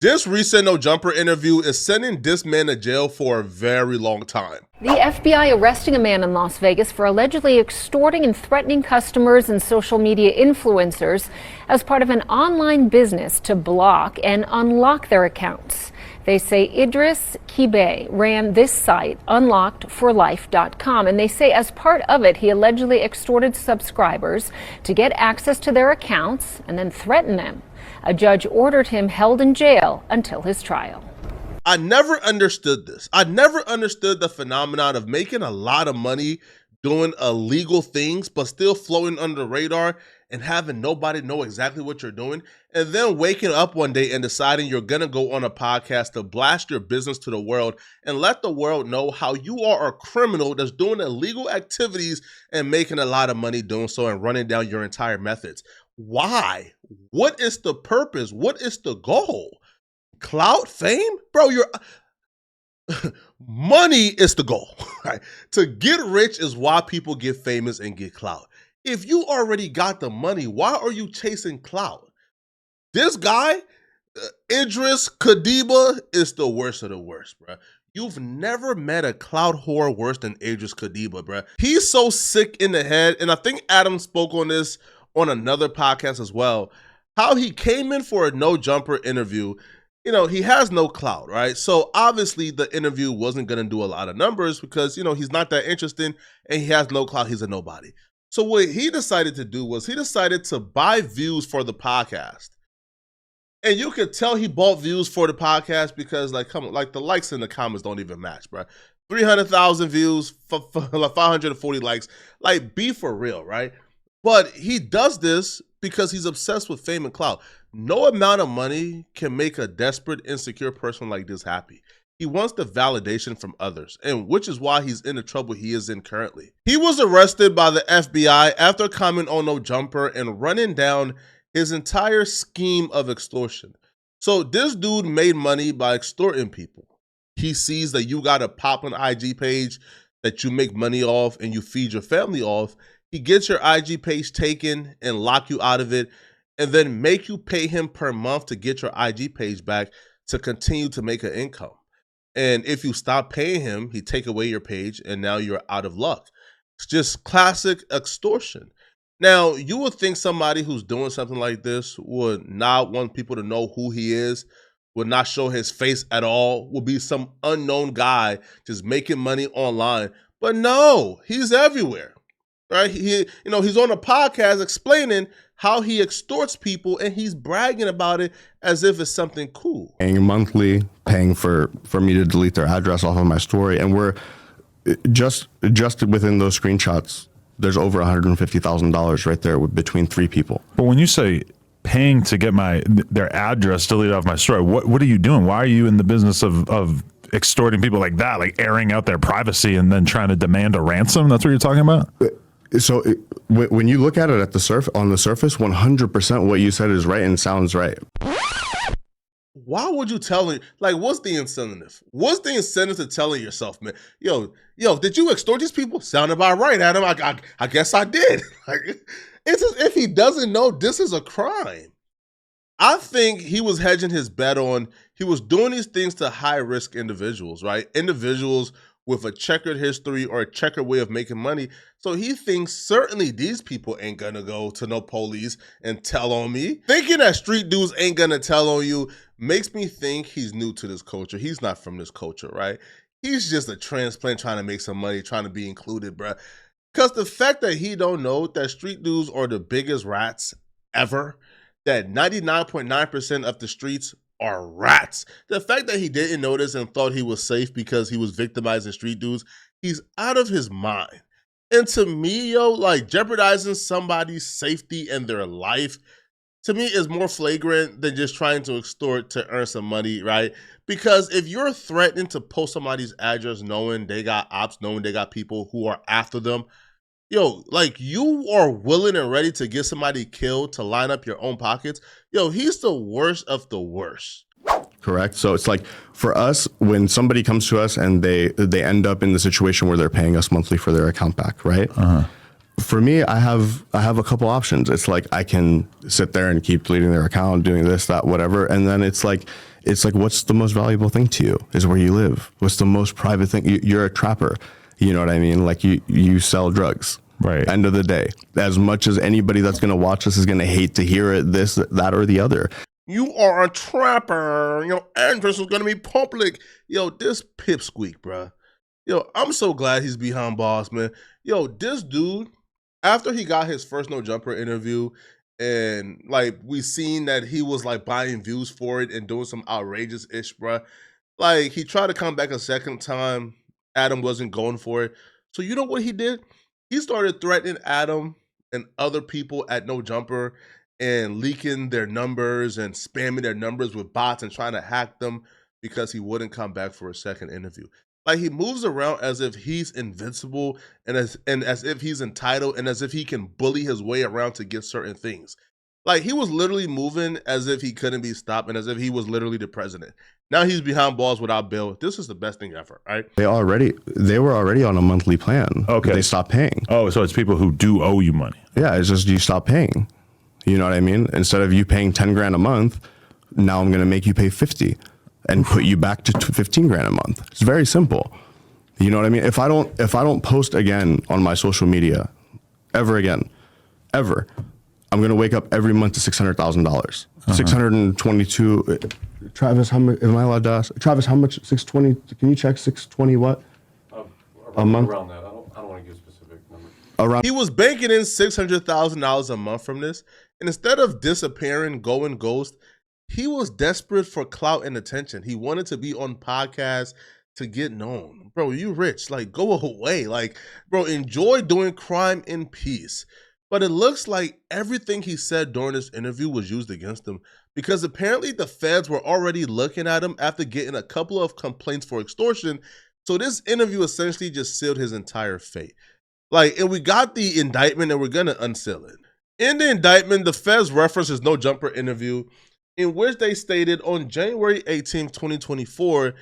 This recent No Jumper interview is sending this man to jail for a very long time. The FBI arresting a man in Las Vegas for allegedly extorting and threatening customers and social media influencers as part of an online business to block and unlock their accounts. They say Idris Kibe ran this site, unlockedforlife.com, and they say as part of it, he allegedly extorted subscribers to get access to their accounts and then threatened them. A judge ordered him held in jail until his trial. I never understood this. I never understood the phenomenon of making a lot of money doing illegal things, but still floating under the radar and having nobody know exactly what you're doing. And then waking up one day and deciding you're going to go on a podcast to blast your business to the world and let the world know how you are a criminal that's doing illegal activities and making a lot of money doing so and running down your entire methods. Why? What is the purpose? What is the goal? Clout, fame? Bro, money is the goal. Right? To get rich is why people get famous and get clout. If you already got the money, why are you chasing clout? This guy, Idris Kadiba, is the worst of the worst, bro. You've never met a clout whore worse than Idris Kadiba, bro. He's so sick in the head, and I think Adam spoke on this on another podcast as well, how he came in for a No Jumper interview. You know, he has no clout, right? So obviously the interview wasn't going to do a lot of numbers because, you know, he's not that interesting and he has no clout. He's a nobody. So what he decided to do was he decided to buy views for the podcast. And you could tell he bought views for the podcast because like the likes in the comments don't even match, bro. 300,000 views, 540 likes, like be for real, right? But he does this because he's obsessed with fame and clout. No amount of money can make a desperate, insecure person like this happy. He wants the validation from others, and which is why he's in the trouble he is in currently. He was arrested by the FBI after commenting on No Jumper and running down his entire scheme of extortion. So this dude made money by extorting people. He sees that you got a poppin' IG page that you make money off and you feed your family off. He gets your IG page taken and lock you out of it and then make you pay him per month to get your IG page back to continue to make an income. And if you stop paying him, he take away your page and now you're out of luck. It's just classic extortion. Now, you would think somebody who's doing something like this would not want people to know who he is, would not show his face at all, would be some unknown guy just making money online. But no, he's everywhere. Right? He's on a podcast explaining how he extorts people and he's bragging about it as if it's something cool. Paying monthly, paying for me to delete their address off of my story. And we're just within those screenshots, there's over $150,000 right there between three people. But when you say paying to get their address deleted off my story, what are you doing? Why are you in the business of extorting people like that, like airing out their privacy and then trying to demand a ransom? That's what you're talking about? So when you look at it on the surface, 100% what you said is right and sounds right. Why would you tell me? Like, what's the incentive? What's the incentive to telling yourself, man? Yo, did you extort these people? Sound about right, Adam. I guess I did. Like, it's as if he doesn't know this is a crime. I think he was hedging his bet on, he was doing these things to high-risk individuals, right? Individuals with a checkered history or a checkered way of making money. So he thinks certainly these people ain't gonna go to no police and tell on me. Thinking that street dudes ain't gonna tell on you makes me think he's new to this culture. He's not from this culture, right? He's just a transplant trying to make some money, trying to be included, bruh. Because the fact that he don't know that street dudes are the biggest rats ever, that 99.9% of the streets are rats. The fact that he didn't notice and thought he was safe because he was victimizing street dudes, he's out of his mind. And to me, like jeopardizing somebody's safety and their life, to me is more flagrant than just trying to extort to earn some money, right? Because if you're threatening to post somebody's address knowing they got ops, knowing they got people who are after them, like you are willing and ready to get somebody killed to line up your own pockets. He's the worst of the worst. Correct. So it's like for us, when somebody comes to us and they end up in the situation where they're paying us monthly for their account back, right? Uh-huh. For me, I have a couple options. It's like I can sit there and keep deleting their account, doing this, that, whatever. And then it's like, It's like, what's the most valuable thing to you is where you live. What's the most private thing? You're a trapper. You know what I mean? Like you sell drugs. Right. End of the day, as much as anybody that's going to watch this is going to hate to hear it, this, that, or the other. You are a trapper. Your address is going to be public. Yo, this pipsqueak, bruh. Yo, I'm so glad he's behind bars, man. Yo, this dude, after he got his first No Jumper interview, and like we seen that he was like buying views for it and doing some outrageous ish, bruh. Like he tried to come back a second time. Adam wasn't going for it. So you know what he did? He started threatening Adam and other people at No Jumper and leaking their numbers and spamming their numbers with bots and trying to hack them because he wouldn't come back for a second interview. Like he moves around as if he's invincible and as if he's entitled and as if he can bully his way around to get certain things. Like he was literally moving as if he couldn't be stopped and as if he was literally the president. Now he's behind balls without bail. This is the best thing ever, right? They were already on a monthly plan. Okay. They stopped paying. Oh, so it's people who do owe you money. Yeah, it's just you stop paying. You know what I mean? Instead of you paying 10 grand a month, now I'm going to make you pay 50 and put you back to 15 grand a month. It's very simple. You know what I mean? If I don't post again on my social media ever again, ever, I'm going to wake up every month to $600,000. 622. Travis, how much am I allowed to ask? Travis, how much? 620. Can you check 620 what? A month? Around that. I don't want to give specific numbers. Around. He was banking in $600,000 a month from this. And instead of disappearing, going ghost, he was desperate for clout and attention. He wanted to be on podcasts to get known. Bro, you rich. Like, go away. Like, bro, enjoy doing crime in peace. But it looks like everything he said during this interview was used against him because apparently the feds were already looking at him after getting a couple of complaints for extortion. So this interview essentially just sealed his entire fate. Like, and we got the indictment and we're going to unseal it. In the indictment, the feds referenced his No Jumper interview in which they stated on January 18, 2024,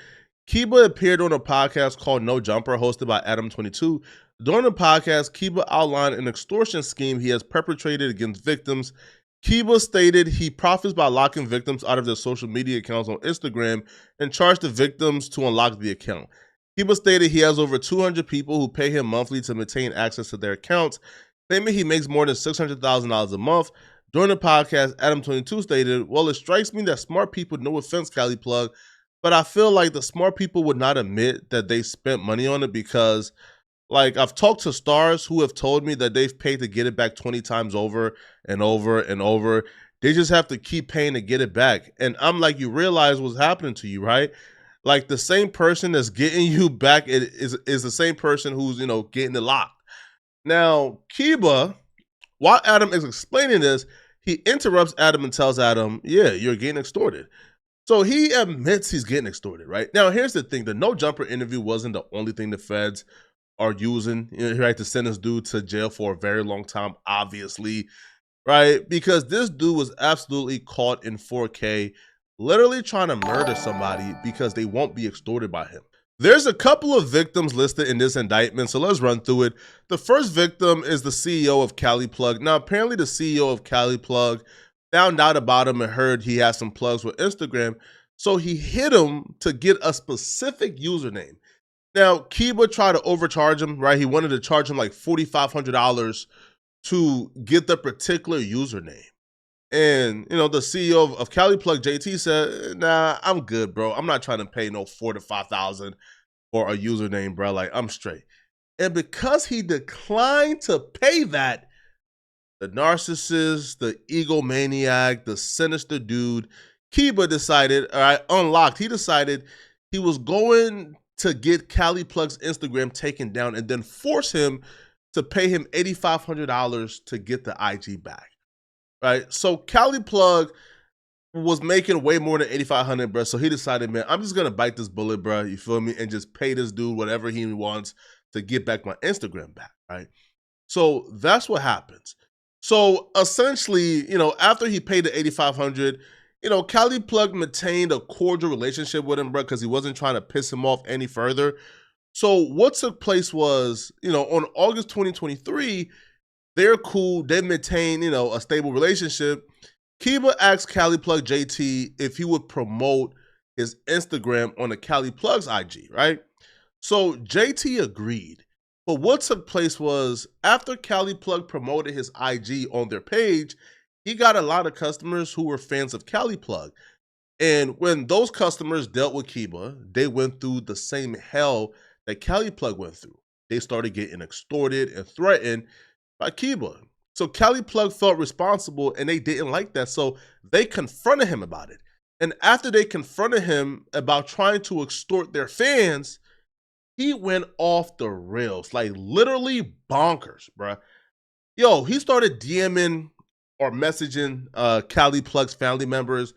Kiba appeared on a podcast called No Jumper hosted by Adam22. During the podcast, Kiba outlined an extortion scheme he has perpetrated against victims. Kiba stated he profits by locking victims out of their social media accounts on Instagram and charged the victims to unlock the account. Kiba stated he has over 200 people who pay him monthly to maintain access to their accounts, claiming he makes more than $600,000 a month. During the podcast, Adam22 stated, well, it strikes me that smart people, no offense, Cali Plug, but I feel like the smart people would not admit that they spent money on it because like I've talked to stars who have told me that they've paid to get it back 20 times over and over and over. They just have to keep paying to get it back. And I'm like, you realize what's happening to you, right? Like the same person that's getting you back is the same person who's, you know, getting it locked. Now, Kiba, while Adam is explaining this, he interrupts Adam and tells Adam, yeah, you're getting extorted. So he admits he's getting extorted, right? Now, here's the thing. The No Jumper interview wasn't the only thing the feds are using, right, to send this dude to jail for a very long time, obviously, right? Because this dude was absolutely caught in 4K, literally trying to murder somebody because they won't be extorted by him. There's a couple of victims listed in this indictment, so let's run through it. The first victim is the CEO of Cali Plug. Now, apparently the CEO of Cali Plug found out about him and heard he had some plugs with Instagram, so he hit him to get a specific username. Now, Kiba tried to overcharge him, right? He wanted to charge him like $4,500 to get the particular username. And, you know, the CEO of Cali Plug, JT, said, nah, I'm good, bro. I'm not trying to pay no $4,000 to $5,000 for a username, bro. Like, I'm straight. And because he declined to pay that, the narcissist, the egomaniac, the sinister dude, Kiba decided, all right, unlocked. He decided he was going to get Cali Plug's Instagram taken down and then force him to pay him $8,500 to get the IG back, right? So Cali Plug was making way more than $8,500, bro. So he decided, man, I'm just gonna bite this bullet, bro. You feel me? And just pay this dude whatever he wants to get back my Instagram back, right? So that's what happens. So essentially, you know, after he paid the $8,500, you know, Cali Plug maintained a cordial relationship with him, bro, because he wasn't trying to piss him off any further. So what took place was, you know, on August 2023, they're cool. They maintain, you know, a stable relationship. Kiba asked Cali Plug JT if he would promote his Instagram on the Cali Plugs IG, right? So JT agreed. But what took place was after Cali Plug promoted his IG on their page, he got a lot of customers who were fans of Cali Plug. And when those customers dealt with Kiba, they went through the same hell that Cali Plug went through. They started getting extorted and threatened by Kiba. So Cali Plug felt responsible and they didn't like that. So they confronted him about it. And after they confronted him about trying to extort their fans, he went off the rails, like literally bonkers, bruh. Yo, he started DMing or messaging Cali Plug's family members,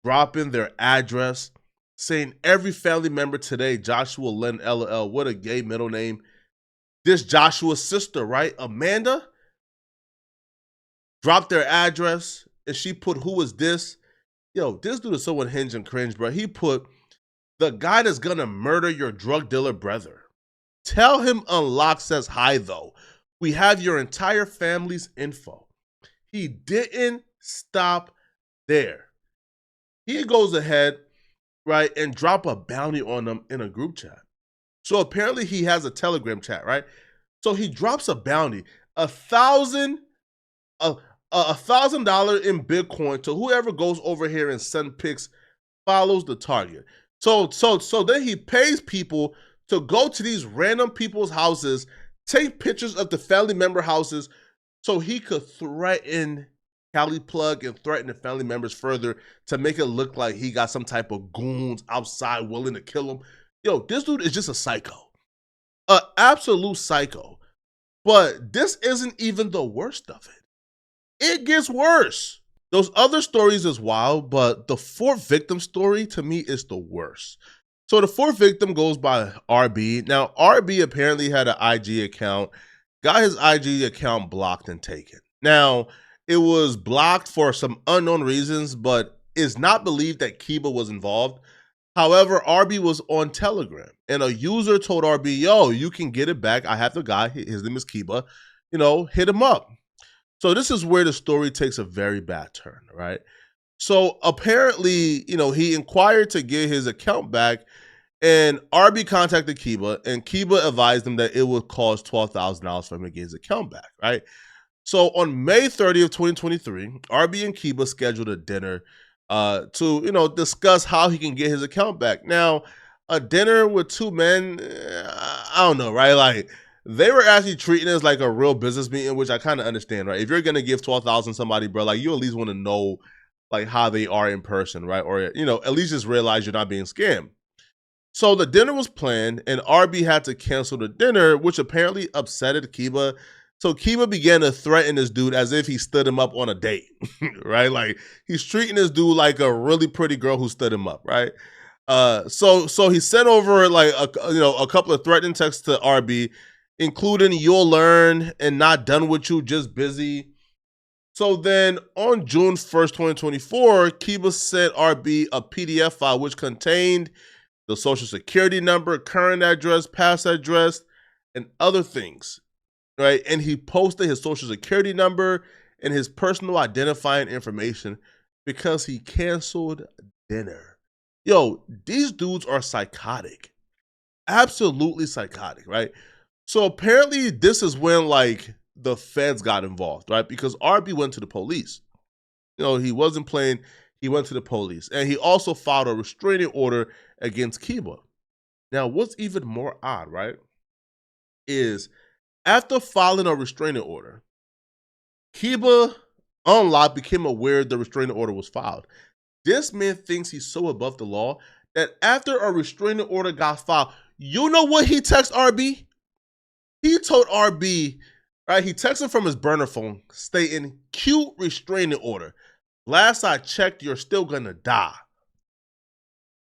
dropping their address, saying every family member today, Joshua Len LL, what a gay middle name. This Joshua's sister, right? Amanda, dropped their address and she put, who is this? Yo, this dude is so unhinged and cringe, bro. He put, the guy that's gonna murder your drug dealer brother. Tell him Unlock says hi though. We have your entire family's info. He didn't stop there. He goes ahead, right, and drop a bounty on them in a group chat. So apparently he has a Telegram chat, right? So he drops a bounty, $1,000 in Bitcoin to whoever goes over here and send pics, follows the target. So then he pays people to go to these random people's houses, take pictures of the family member houses so he could threaten Cali Plug and threaten the family members further to make it look like he got some type of goons outside willing to kill him. Yo, this dude is just a psycho. An absolute psycho. But this isn't even the worst of it. It gets worse. Those other stories is wild, but the fourth victim story to me is the worst. So the fourth victim goes by RB. Now, RB apparently had an IG account, got his IG account blocked and taken. Now, it was blocked for some unknown reasons, but it's not believed that Kiba was involved. However, RB was on Telegram, and a user told RB, yo, you can get it back. I have the guy, his name is Kiba, hit him up. So this is where the story takes a very bad turn, right? So apparently, he inquired to get his account back, and RB contacted Kiba, and Kiba advised him that it would cost $12,000 for him to get his account back, right? So on May 30th, 2023, RB and Kiba scheduled a dinner to, discuss how he can get his account back. Now, a dinner with two men, I don't know, right? Like, they were actually treating it as like a real business meeting, which I kind of understand, right? If you're gonna give $12,000 somebody, bro, like you at least want to know like how they are in person, right? Or at least just realize you're not being scammed. So the dinner was planned, and RB had to cancel the dinner, which apparently upsetted Kiba. So Kiba began to threaten this dude as if he stood him up on a date, right? Like he's treating this dude like a really pretty girl who stood him up, right? So he sent over like a couple of threatening texts to RB, including "you'll learn" and "not done with you, just busy." So then on June 1st, 2024, Kiba sent RB a PDF file which contained the social security number, current address, past address, and other things, right? And he posted his social security number and his personal identifying information because he canceled dinner. Yo, these dudes are psychotic. Absolutely psychotic, right? So apparently this is when like the feds got involved, right? Because RB went to the police. He wasn't playing. He went to the police. And he also filed a restraining order against Kiba. Now, what's even more odd, right, is after filing a restraining order, Kiba Unlock became aware the restraining order was filed. This man thinks he's so above the law that after a restraining order got filed, you know what he texted RB? He told RB, right, he texted from his burner phone stating, "Cute restraining order. Last I checked, you're still gonna die."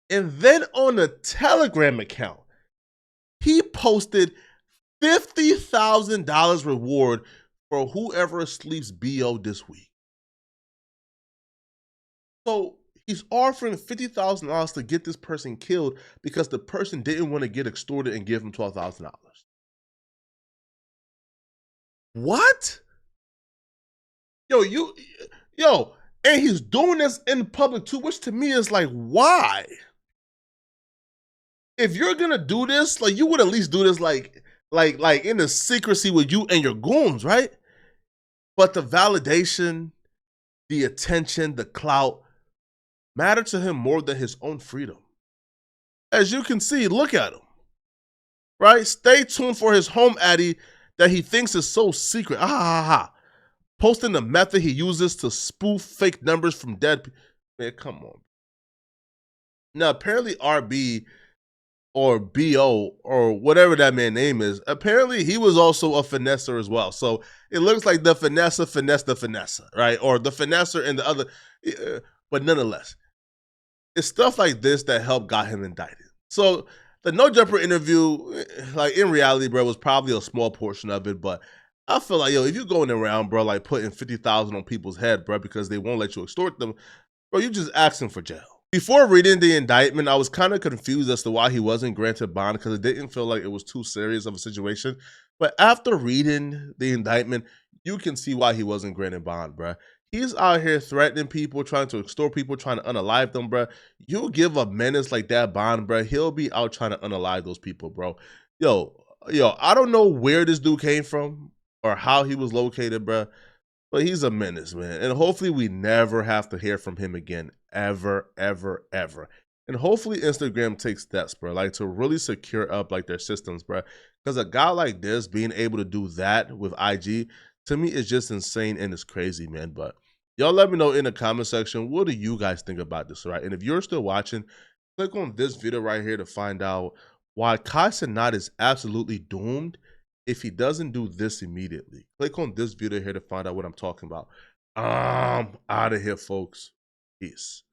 And then on the Telegram account, he posted $50,000 reward for whoever sleeps BO this week. So he's offering $50,000 to get this person killed because the person didn't want to get extorted and give him $12,000. What? Yo, and he's doing this in public too, which to me is like, why? if you're gonna do this, like you would at least do this like in the secrecy with you and your goons, right? But the validation, the attention, the clout matter to him more than his own freedom. As you can see, look at him, right? Stay tuned for his home addy that he thinks is so secret. Posting the method he uses to spoof fake numbers from dead people. Man, come on. Now, apparently RB or BO or whatever that man's name is, apparently he was also a finesser as well. So it looks like the finesser finessed the finesser, right? Or the finesser and the other. But nonetheless, it's stuff like this that helped got him indicted. So the No Jumper interview, like in reality, bro, was probably a small portion of it. But I feel like, yo, if you're going around, bro, like putting 50,000 on people's head, bro, because they won't let you extort them, bro, you just asking for jail. Before reading the indictment, I was kind of confused as to why he wasn't granted bond because it didn't feel like it was too serious of a situation. But after reading the indictment, you can see why he wasn't granted bond, bro. He's out here threatening people, trying to extort people, trying to unalive them, bro. You give a menace like that bond, bro, he'll be out trying to unalive those people, bro. Yo, I don't know where this dude came from or how he was located, bro. But he's a menace, man. And hopefully we never have to hear from him again. Ever, ever, ever. And hopefully Instagram takes steps, bro, like to really secure up like their systems, bro. Because a guy like this being able to do that with IG, to me, is just insane and it's crazy, man. But y'all let me know in the comment section, what do you guys think about this, right? And if you're still watching, click on this video right here to find out why Kai Cenat is absolutely doomed if he doesn't do this immediately. Click on this video here to find out what I'm talking about. I'm out of here, folks. Peace.